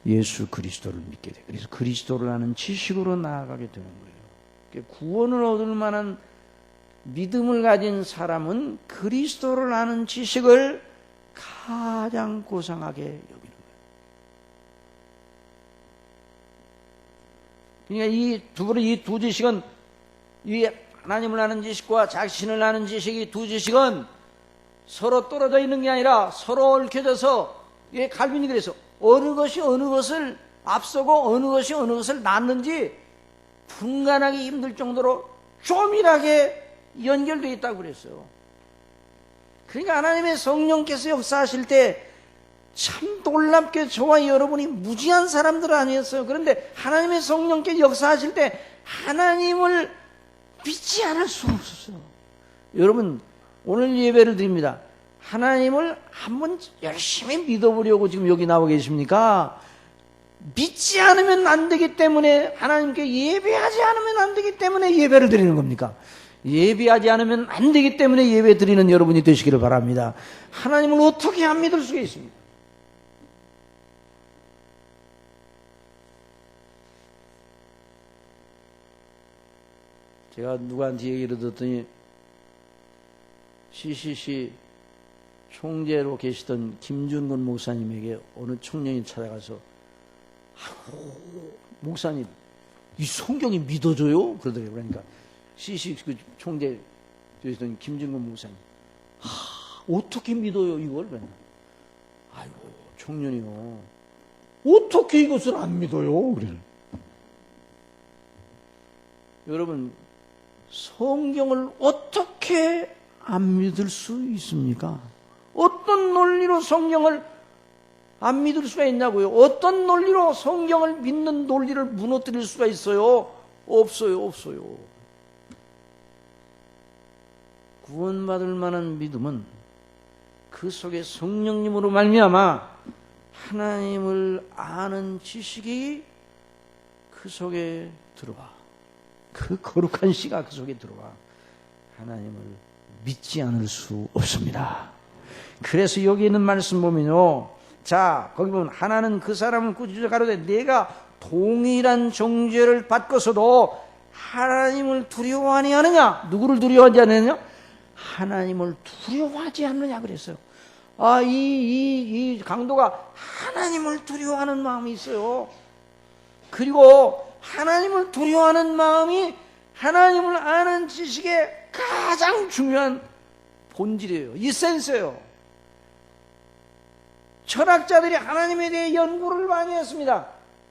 예수 그리스도를 믿게 돼요. 그래서 그리스도를 아는 지식으로 나아가게 되는 거예요. 구원을 얻을 만한 믿음을 가진 사람은 그리스도를 아는 지식을 가장 고상하게 여기는 거예요. 그러니까 이 두 지식은, 이 하나님을 아는 지식과 자신을 아는 지식이 두 지식은 서로 떨어져 있는 게 아니라 서로 얽혀져서, 이 칼빈이 그래서 어느 것이 어느 것을 앞서고 어느 것이 어느 것을 낳는지 분간하기 힘들 정도로 조밀하게 연결되어 있다고 그랬어요. 그러니까 하나님의 성령께서 역사하실 때 참 놀랍게 저와 여러분이 무지한 사람들 아니었어요. 그런데 하나님의 성령께서 역사하실 때 하나님을 믿지 않을 수 없었어요. 여러분, 오늘 예배를 드립니다. 하나님을 한번 열심히 믿어보려고 지금 여기 나와 계십니까? 믿지 않으면 안 되기 때문에, 하나님께 예배하지 않으면 안 되기 때문에 예배를 드리는 겁니까? 예배하지 않으면 안 되기 때문에 예배 드리는 여러분이 되시기를 바랍니다. 하나님을 어떻게 안 믿을 수가 있습니까? 제가 누구한테 얘기를 듣더니 CCC 총재로 계시던 김준근 목사님에게 어느 청년이 찾아가서, 목사님, 이 성경이 믿어져요? 그러더래요. 그러니까 CCC 그 총재 되시던 김준근 목사님, 어떻게 믿어요 이걸? 아이고 청년이요, 어떻게 이것을 안 믿어요? 그래. 여러분, 성경을 어떻게 안 믿을 수 있습니까? 어떤 논리로 성경을 안 믿을 수가 있냐고요? 어떤 논리로 성경을 믿는 논리를 무너뜨릴 수가 있어요? 없어요. 구원받을 만한 믿음은 그 속에 성령님으로 말미암아 하나님을 아는 지식이 그 속에 들어와. 그 거룩한 씨가 그 속에 들어와. 하나님을 믿지 않을 수 없습니다. 그래서 여기 있는 말씀 보면요, 자 거기 보면 하나는 그 사람을 꾸짖어 가로되 내가 동일한 정죄를 받고서도 하나님을 두려워하니 하느냐? 누구를 두려워하지 않느냐? 하나님을 두려워하지 않느냐 그랬어요. 이 강도가 하나님을 두려워하는 마음이 있어요. 그리고 하나님을 두려워하는 마음이 하나님을 아는 지식의 가장 중요한 본질이에요. 이센스예요. 철학자들이 하나님에 대해 연구를 많이 했습니다.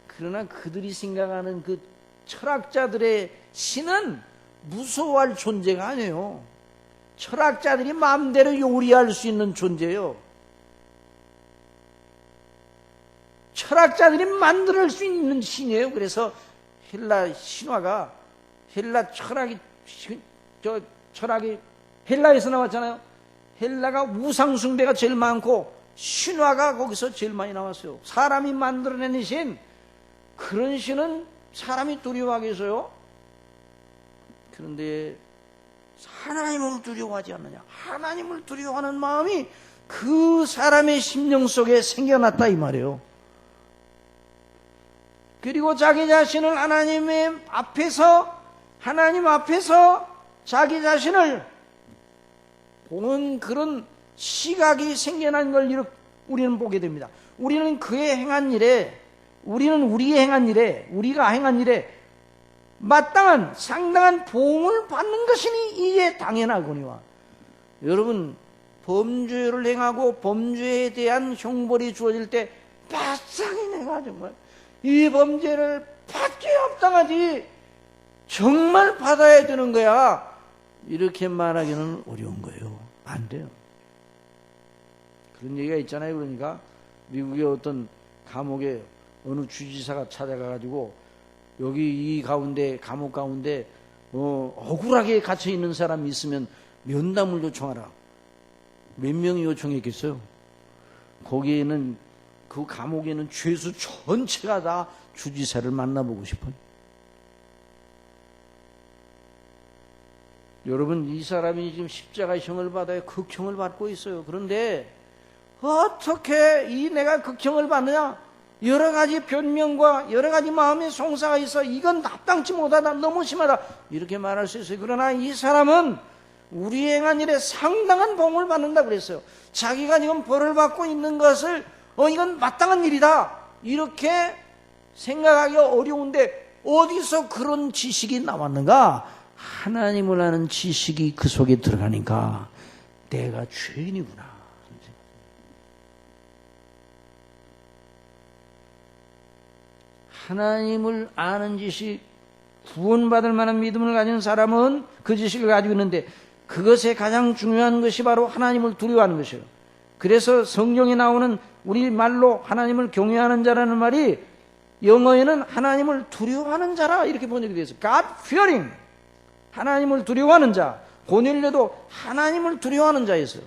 그러나 그들이 생각하는 그 철학자들의 신은 무서워할 존재가 아니에요. 철학자들이 마음대로 요리할 수 있는 존재예요. 철학자들이 만들 수 있는 신이에요. 그래서 헬라 신화가, 헬라 철학이 헬라에서 나왔잖아요. 헬라가 우상숭배가 제일 많고 신화가 거기서 제일 많이 나왔어요. 사람이 만들어낸 신, 그런 신은 사람이 두려워하겠어요? 그런데 하나님을 두려워하지 않느냐? 하나님을 두려워하는 마음이 그 사람의 심령 속에 생겨났다 이 말이에요. 그리고 자기 자신을 하나님 앞에서 자기 자신을 보는 그런 시각이 생겨난 걸 우리는 보게 됩니다. 우리는 우리가 행한 일에 마땅한 상당한 보응을 받는 것이니 이게 당연하거니와. 여러분, 범죄를 행하고 범죄에 대한 형벌이 주어질 때 바싹이 내가 정말 이 범죄를 받기 합당하지 정말 받아야 되는 거야, 이렇게 말하기는 어려운 거예요. 안 돼요. 그런 얘기가 있잖아요. 그러니까 미국의 어떤 감옥에 어느 주지사가 찾아가가지고 여기 이 가운데, 감옥 가운데 억울하게 갇혀 있는 사람이 있으면 면담을 요청하라. 몇 명이 요청했겠어요? 거기에는, 그 감옥에는 죄수 전체가 다 주지사를 만나보고 싶어요. 여러분, 이 사람이 지금 십자가형을 받아요. 극형을 받고 있어요. 그런데 어떻게 내가 극형을 받느냐? 여러 가지 변명과 여러 가지 마음의 송사가 있어. 이건 합당치 못하다, 너무 심하다, 이렇게 말할 수 있어요. 그러나 이 사람은 우리 행한 일에 상당한 보응을 받는다고 그랬어요. 자기가 지금 벌을 받고 있는 것을 이건 마땅한 일이다, 이렇게 생각하기 어려운데 어디서 그런 지식이 나왔는가? 하나님을 아는 지식이 그 속에 들어가니까 내가 죄인이구나. 하나님을 아는 지식, 구원받을 만한 믿음을 가진 사람은 그 지식을 가지고 있는데, 그것에 가장 중요한 것이 바로 하나님을 두려워하는 것이에요. 그래서 성경에 나오는 우리말로 하나님을 경외하는 자라는 말이 영어에는 하나님을 두려워하는 자라 이렇게 번역이 되어 있어요. God fearing, 하나님을 두려워하는 자. 고넬료도 하나님을 두려워하는 자였어요.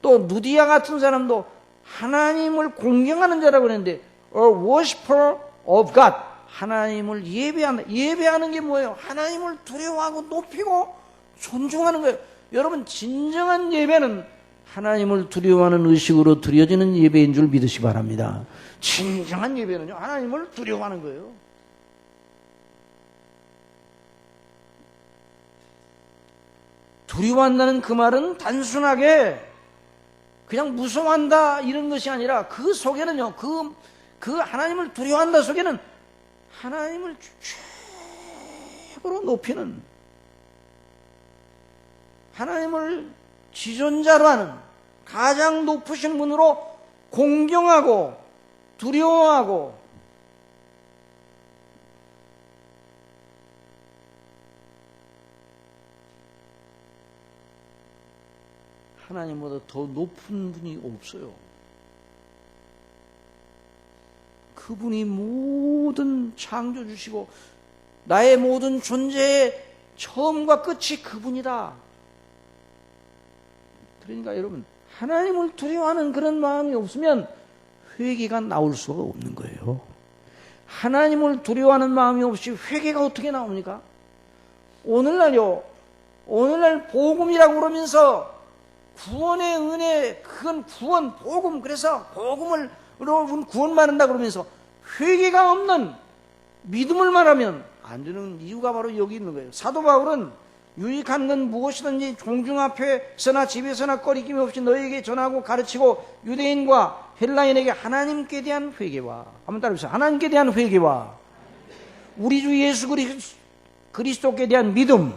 또 누디아 같은 사람도 하나님을 공경하는 자라고 그랬는데 a worshiper of God, 하나님을 예배하는 게 뭐예요? 하나님을 두려워하고 높이고 존중하는 거예요. 여러분, 진정한 예배는 하나님을 두려워하는 의식으로 드려지는 예배인 줄 믿으시 바랍니다. 진정한 예배는요, 하나님을 두려워하는 거예요. 두려워한다는 그 말은 단순하게 그냥 무서워한다 이런 것이 아니라, 그 속에는요, 그 하나님을 두려워한다 속에는 하나님을 최고로 높이는, 하나님을 지존자로 하는, 가장 높으신 분으로 공경하고 두려워하고, 하나님보다 더 높은 분이 없어요. 그분이 모든 창조주시고 나의 모든 존재의 처음과 끝이 그분이다. 그러니까 여러분, 하나님을 두려워하는 그런 마음이 없으면 회개가 나올 수가 없는 거예요. 하나님을 두려워하는 마음이 없이 회개가 어떻게 나옵니까? 오늘날 복음이라고 그러면서 구원의 은혜, 그건 구원, 복음, 그래서 복음으로 구원받는다 그러면서 회개가 없는 믿음을 말하면 안 되는 이유가 바로 여기 있는 거예요. 사도 바울은 유익한 건 무엇이든지 종중 앞에서나 집에서나 꺼리낌 없이 너에게 전하고 가르치고, 유대인과 헬라인에게 하나님께 대한 회개와, 한번 따라해보세요. 하나님께 대한 회개와 우리 주 예수 그리스도께 대한 믿음,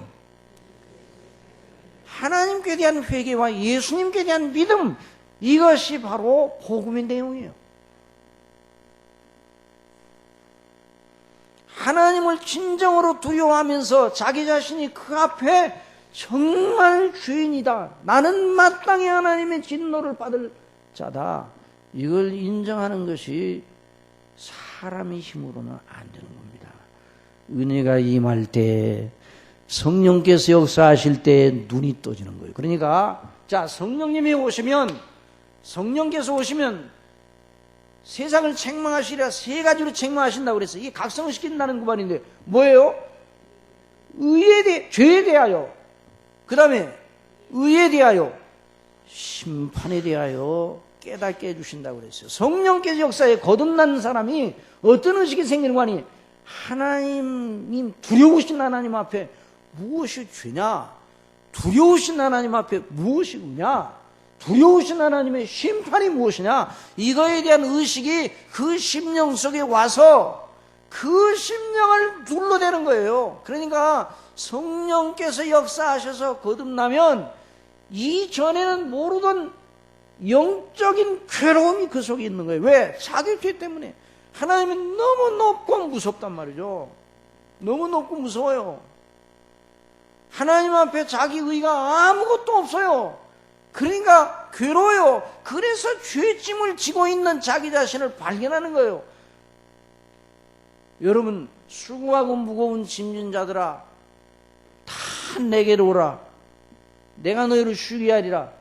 하나님께 대한 회개와 예수님께 대한 믿음, 이것이 바로 복음의 내용이에요. 하나님을 진정으로 두려워하면서 자기 자신이 그 앞에 정말 죄인이다, 나는 마땅히 하나님의 진노를 받을 자다, 이걸 인정하는 것이 사람의 힘으로는 안 되는 겁니다. 은혜가 임할 때, 성령께서 역사하실 때 눈이 떠지는 거예요. 그러니까 자, 성령님이 오시면, 성령께서 오시면 세상을 책망하시리라 세 가지로 책망하신다고 그랬어요. 이게 각성을 시킨다는 그 말인데 뭐예요? 의에 대해, 죄에 대하여, 그 다음에 의에 대하여, 심판에 대하여 깨닫게 해주신다고 그랬어요. 성령께서 역사에 거듭난 사람이 어떤 의식이 생기는 거 아니? 하나님, 두려우신 하나님 앞에 무엇이 죄냐? 두려우신 하나님 앞에 무엇이 의냐? 두려우신 하나님의 심판이 무엇이냐? 이거에 대한 의식이 그 심령 속에 와서 그 심령을 둘러대는 거예요. 그러니까 성령께서 역사하셔서 거듭나면 이전에는 모르던 영적인 괴로움이 그 속에 있는 거예요. 왜? 자기 죄 때문에. 하나님은 너무 높고 무섭단 말이죠. 너무 높고 무서워요. 하나님 앞에 자기 의가 아무것도 없어요. 그러니까 괴로워요. 그래서 죄짐을 지고 있는 자기 자신을 발견하는 거예요. 여러분, 수고하고 무거운 짐진 자들아, 다 내게로 오라. 내가 너희를 쉬게 하리라.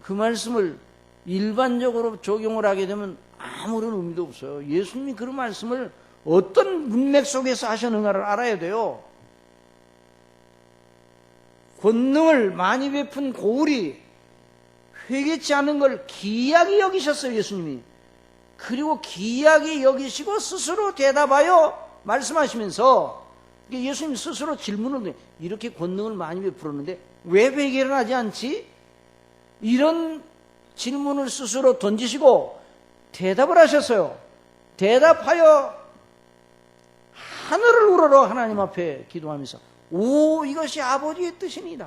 그 말씀을 일반적으로 적용을 하게 되면 아무런 의미도 없어요. 예수님이 그 말씀을 어떤 문맥 속에서 하셨는가를 알아야 돼요. 권능을 많이 베푼 고울이 회개치 않은 걸 기이하게 여기셨어요, 예수님이. 그리고 기이하게 여기시고 스스로 대답하여 말씀하시면서 예수님 스스로 질문을 해요. 이렇게 권능을 많이 베풀었는데 왜 회개를 하지 않지? 이런 질문을 스스로 던지시고 대답을 하셨어요. 대답하여 하늘을 우러러 하나님 앞에 기도하면서 오, 이것이 아버지의 뜻이니다.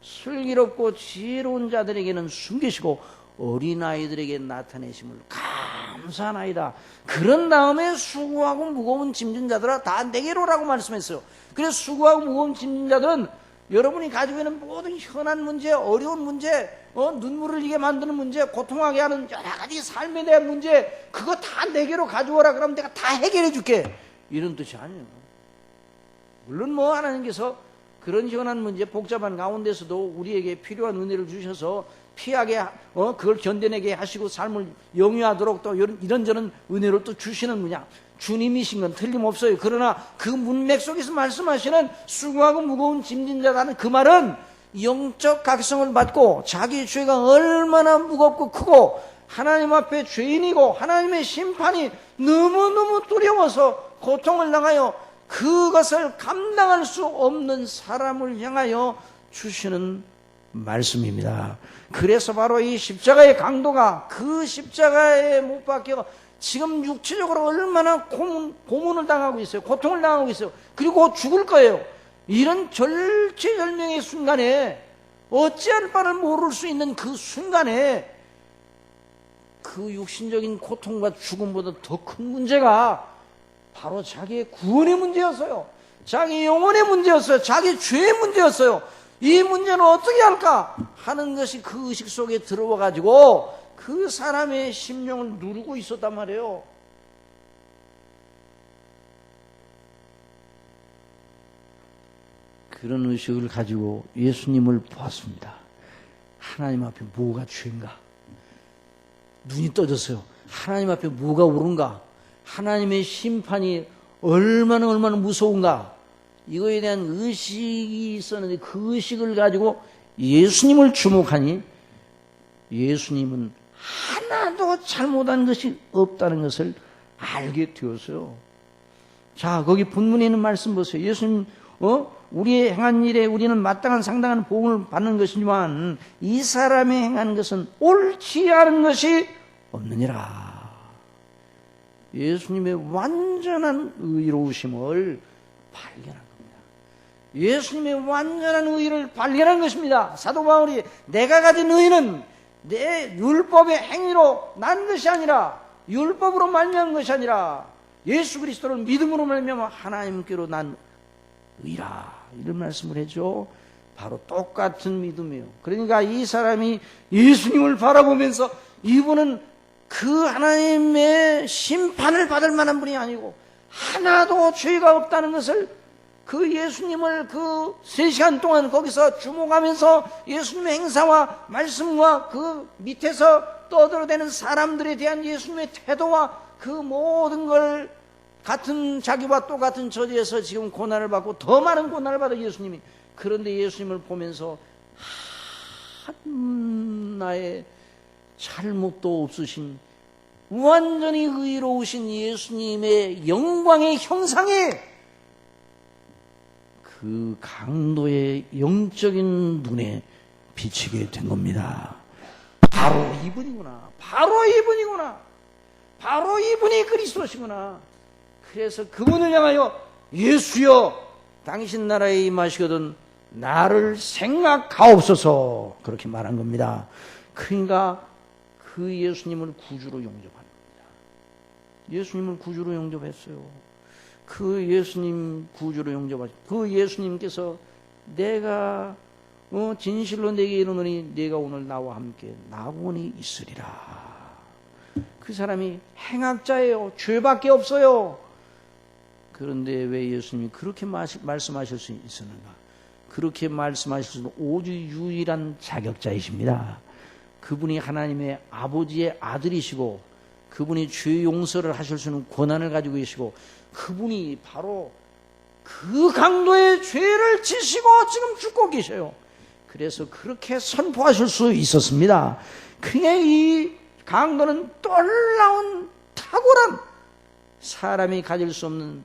슬기롭고 지혜로운 자들에게는 숨기시고 어린아이들에게 나타내심을 감사하나이다. 그런 다음에 수고하고 무거운 짐진 자들아 다 내게로 오라고 말씀했어요. 그래서 수고하고 무거운 짐진 자들은 여러분이 가지고 있는 모든 현안 문제, 어려운 문제, 눈물을 흘리게 만드는 문제, 고통하게 하는 여러 가지 삶에 대한 문제, 그거 다 내게로 가져오라. 그러면 내가 다 해결해 줄게. 이런 뜻이 아니에요. 물론 뭐 하나님께서 그런 현안 문제, 복잡한 가운데서도 우리에게 필요한 은혜를 주셔서 피하게, 그걸 견뎌내게 하시고 삶을 영위하도록 또 이런저런 은혜를 또 주시는 분야. 주님이신 건 틀림없어요. 그러나 그 문맥 속에서 말씀하시는 수고하고 무거운 짐진 자라는 그 말은 영적 각성을 받고 자기 죄가 얼마나 무겁고 크고 하나님 앞에 죄인이고 하나님의 심판이 너무너무 두려워서 고통을 당하여 그것을 감당할 수 없는 사람을 향하여 주시는 말씀입니다. 그래서 바로 이 십자가의 강도가 그 십자가에 못 박혀 지금 육체적으로 얼마나 고문을 당하고 있어요. 고통을 당하고 있어요. 그리고 죽을 거예요. 이런 절체절명의 순간에 어찌할 바를 모를 수 있는 그 순간에 그 육신적인 고통과 죽음보다 더 큰 문제가 바로 자기의 구원의 문제였어요. 자기 영혼의 문제였어요. 자기 죄의 문제였어요. 이 문제는 어떻게 할까 하는 것이 그 의식 속에 들어와 가지고 그 사람의 심령을 누르고 있었단 말이에요. 그런 의식을 가지고 예수님을 보았습니다. 하나님 앞에 뭐가 죄인가? 눈이 떠졌어요. 하나님 앞에 뭐가 옳은가? 하나님의 심판이 얼마나 무서운가? 이거에 대한 의식이 있었는데 그 의식을 가지고 예수님을 주목하니 예수님은 하나도 잘못한 것이 없다는 것을 알게 되었어요. 자, 거기 본문에 있는 말씀 보세요. 예수님, 우리의 행한 일에 우리는 마땅한 상당한 보응을 받는 것이지만 이 사람의 행하는 것은 옳지 않은 것이 없느니라. 예수님의 완전한 의로우심을 발견한 겁니다. 예수님의 완전한 의를 발견한 것입니다. 사도 바울이 내가 가진 의는 내 율법의 행위로 난 것이 아니라 율법으로 말미암은 것이 아니라 예수 그리스도를 믿음으로 말미암아 하나님께로 난 의라. 이런 말씀을 해줘. 바로 똑같은 믿음이에요. 그러니까 이 사람이 예수님을 바라보면서 이분은 그 하나님의 심판을 받을 만한 분이 아니고 하나도 죄가 없다는 것을 그 예수님을 그 3시간 동안 거기서 주목하면서 예수님의 행사와 말씀과 그 밑에서 떠들어대는 사람들에 대한 예수님의 태도와 그 모든 걸 같은 자기와 똑같은 처지에서 지금 고난을 받고 더 많은 고난을 받아 예수님이. 그런데 예수님을 보면서 하나의 잘못도 없으신 완전히 의로우신 예수님의 영광의 형상에 그 강도의 영적인 눈에 비치게 된 겁니다. 바로 이분이구나. 바로 이분이구나. 바로 이분이 그리스도시구나. 그래서 그분을 향하여 예수여 당신 나라에 임하시거든 나를 생각하옵소서 그렇게 말한 겁니다. 그러니까 그 예수님을 구주로 영접한 겁니다. 예수님을 구주로 영접했어요. 그 예수님 구주로 영접하신 그 예수님께서 내가 진실로 내게 이르노니 네가 오늘 나와 함께 낙원이 있으리라. 그 사람이 행악자예요. 죄밖에 없어요. 그런데 왜 예수님이 그렇게 말씀하실 수 있었는가? 그렇게 말씀하실 수 있는 오직 유일한 자격자이십니다. 그분이 하나님의 아버지의 아들이시고 그분이 죄 용서를 하실 수 있는 권한을 가지고 계시고 그분이 바로 그 강도의 죄를 지시고 지금 죽고 계셔요. 그래서 그렇게 선포하실 수 있었습니다. 그의 이 강도는 놀라운 탁월한 사람이 가질 수 없는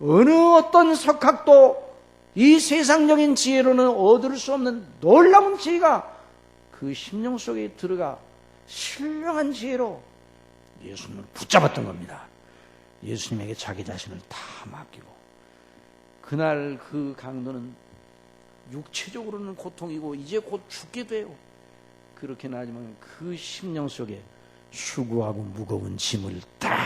어느 어떤 석학도 이 세상적인 지혜로는 얻을 수 없는 놀라운 지혜가 그 심령 속에 들어가 신령한 지혜로 예수님을 붙잡았던 겁니다. 예수님에게 자기 자신을 다 맡기고 그날 그 강도는 육체적으로는 고통이고 이제 곧 죽게 돼요. 그렇긴 하지만 그 심령 속에 수고하고 무거운 짐을 다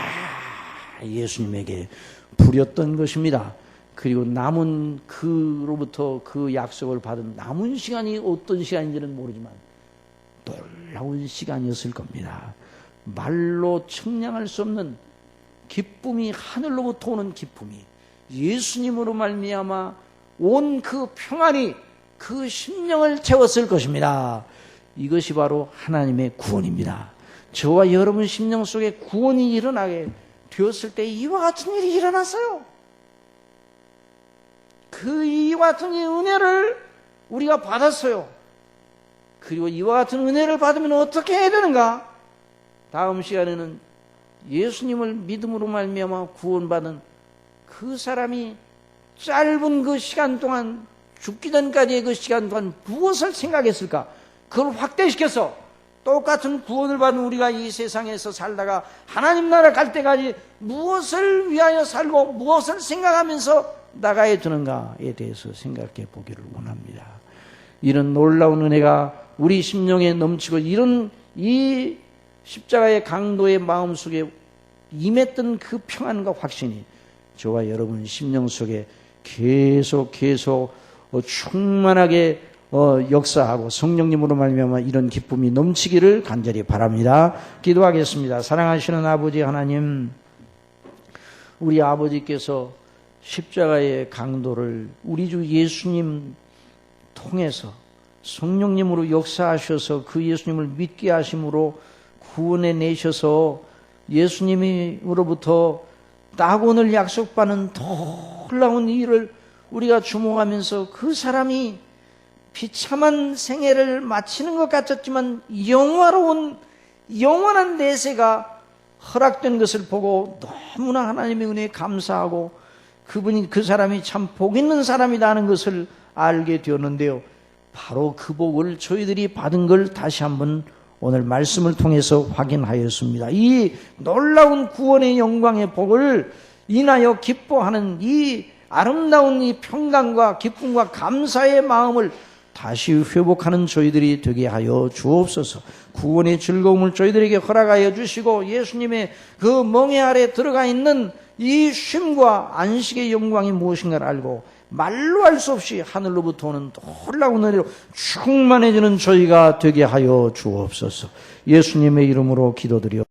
예수님에게 부렸던 것입니다. 그리고 남은 그로부터 그 약속을 받은 남은 시간이 어떤 시간인지는 모르지만 놀라운 시간이었을 겁니다. 말로 측량할 수 없는 기쁨이 하늘로부터 오는 기쁨이 예수님으로 말미암아 온 그 평안이 그 심령을 채웠을 것입니다. 이것이 바로 하나님의 구원입니다. 저와 여러분 심령 속에 구원이 일어나게 되었을 때 이와 같은 일이 일어났어요. 그 이와 같은 은혜를 우리가 받았어요. 그리고 이와 같은 은혜를 받으면 어떻게 해야 되는가? 다음 시간에는 예수님을 믿음으로 말미암아 구원받은 그 사람이 짧은 그 시간 동안 죽기 전까지의 그 시간 동안 무엇을 생각했을까? 그걸 확대시켜서 똑같은 구원을 받은 우리가 이 세상에서 살다가 하나님 나라 갈 때까지 무엇을 위하여 살고 무엇을 생각하면서 나가야 되는가에 대해서 생각해 보기를 원합니다. 이런 놀라운 은혜가 우리 심령에 넘치고 이런 이 십자가의 강도의 마음속에 임했던 그 평안과 확신이 저와 여러분 심령 속에 계속 충만하게 역사하고 성령님으로 말미암아 이런 기쁨이 넘치기를 간절히 바랍니다. 기도하겠습니다. 사랑하시는 아버지 하나님, 우리 아버지께서 십자가의 강도를 우리 주 예수님 통해서 성령님으로 역사하셔서 그 예수님을 믿게 하심으로 구원해 내셔서 예수님으로부터 낙원을 약속받는 놀라운 일을 우리가 주목하면서 그 사람이 비참한 생애를 마치는 것 같았지만 영원한 내세가 허락된 것을 보고 너무나 하나님의 은혜에 감사하고 그 사람이 참 복 있는 사람이라는 것을 알게 되었는데요. 바로 그 복을 저희들이 받은 걸 다시 한번 오늘 말씀을 통해서 확인하였습니다. 이 놀라운 구원의 영광의 복을 인하여 기뻐하는 이 아름다운 이 평강과 기쁨과 감사의 마음을 다시 회복하는 저희들이 되게 하여 주옵소서. 구원의 즐거움을 저희들에게 허락하여 주시고 예수님의 그 멍에 아래 들어가 있는 이 쉼과 안식의 영광이 무엇인가를 알고 말로 할 수 없이 하늘로부터 오는 놀라운 은혜로 충만해지는 저희가 되게 하여 주옵소서. 예수님의 이름으로 기도드려